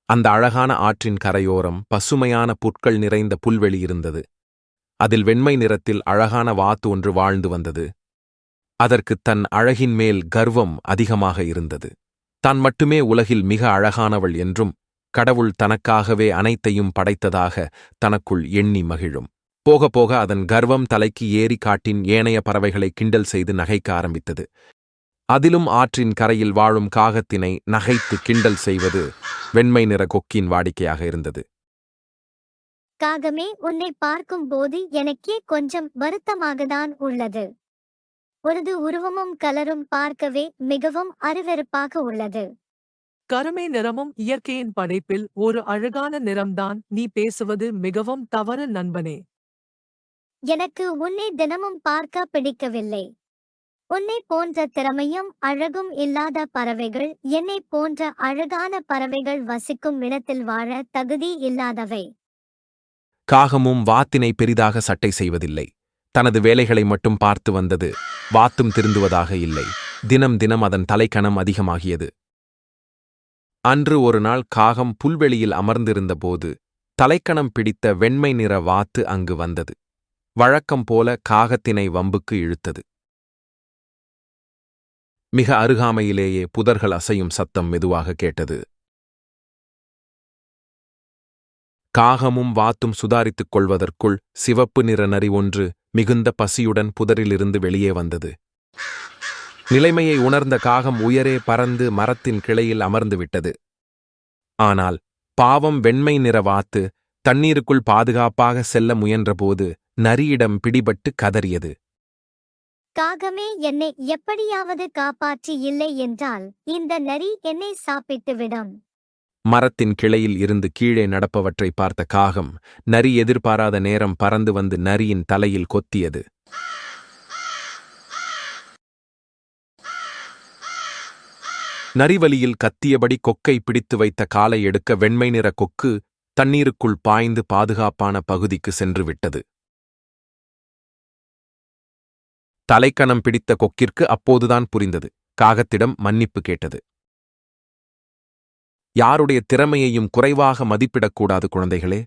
அந்த அழகான ஆற்றின் கரையோரம் பசுமையான புற்கள் நிறைந்த புல்வெளி இருந்தது. அதில் வெண்மை நிறத்தில் அழகான வாத்து ஒன்று வாழ்ந்து வந்தது. அதற்குத் தன் அழகின் மேல் கர்வம் அதிகமாக இருந்தது. தான் மட்டுமே உலகில் மிக அழகானவள் என்றும் கடவுள் தனக்காகவே அனைத்தையும் படைத்ததாக தனக்குள் எண்ணி மகிழும். போக போக அதன் கர்வம் தலைக்கு ஏறி காட்டின் ஏனைய பறவைகளை கிண்டல் செய்து நகைக்க ஆரம்பித்தது. அதிலும் ஆற்றின் கரையில் வாழும் காகத்தினை நகைத்து கிண்டல் செய்வது வெண்மை நிற கொக்கின் வாடிக்கையாக இருந்தது. காகமே, உன்னை பார்க்கும்போது எனக்கே கொஞ்சம் வருத்தமாகத்தான் உள்ளது. உனது உருவமும் கலரும் பார்க்கவே மிகவும் அருவருப்பாக உள்ளது. கருமை நிறமும் இயற்கையின் படைப்பில் ஒரு அழகான நிறம்தான். நீ பேசுவது மிகவும் தவறு நண்பனே. எனக்கு உன்னை தினமும் பார்க்க பிடிக்கவில்லை. உன்னை போன்ற திறமையும் அழகும் இல்லாத பறவைகள் என்னை போன்ற அழகான பறவைகள் வசிக்கும் இடத்தில் வாழ தகுதி இல்லாதவை. காகமும் வாத்தினை பெரிதாக சட்டை செய்வதில்லை. தனது வேலைகளை மட்டும் பார்த்து வந்தது. வாத்தும் திருந்துவதாக இல்லை. தினம் தினம் அதன் தலைக்கணம் அதிகமாகியது. அன்று ஒரு நாள் காகம் புல்வெளியில் அமர்ந்திருந்தபோது தலைக்கணம் பிடித்த வெண்மை நிற வாத்து அங்கு வந்தது. வழக்கம் போல காகத்தினை வம்புக்கு இழுத்தது. மிக அருகாமையிலேயே புதர்கள் அசையும் சத்தம் மெதுவாக கேட்டது. காகமும் வாத்தும் சுதாரித்துக் கொள்வதற்குள் சிவப்பு நிற நரி ஒன்று மிகுந்த பசியுடன் புதரிலிருந்து வெளியே வந்தது. நிலைமையை உணர்ந்த காகம் உயரே பறந்து மரத்தின் கிளையில் அமர்ந்து விட்டது. ஆனால் பாவம் வெண்மை நிற வாத்து தண்ணீருக்குள் பாதுகாப்பாக செல்ல முயன்றபோது நரியிடம் பிடிபட்டு கதறியது. காகமே, என்னை எப்படியாவது காப்பாற்றி, இல்லை என்றால் இந்த நரி என்னை சாப்பிட்டுவிடும். மரத்தின் கிளையில் இருந்து கீழே நடப்பவற்றை பார்த்த காகம் நரி எதிர்பாராத நேரம் பறந்து வந்து நரியின் தலையில் கொத்தியது. நரிவலியில் கத்தியபடி கொக்கை பிடித்து வைத்த காலை எடுக்க வெண்மை நிற கொக்கு தண்ணீருக்குள் பாய்ந்து பாதுகாப்பான பகுதிக்கு சென்று விட்டது. தலைக்கணம் பிடித்த கொக்கிற்கு அப்போதுதான் புரிந்தது. காகத்திடம் மன்னிப்பு கேட்டது. யாருடைய திறமையையும் குறைவாக மதிப்பிடக்கூடாது குழந்தைகளே.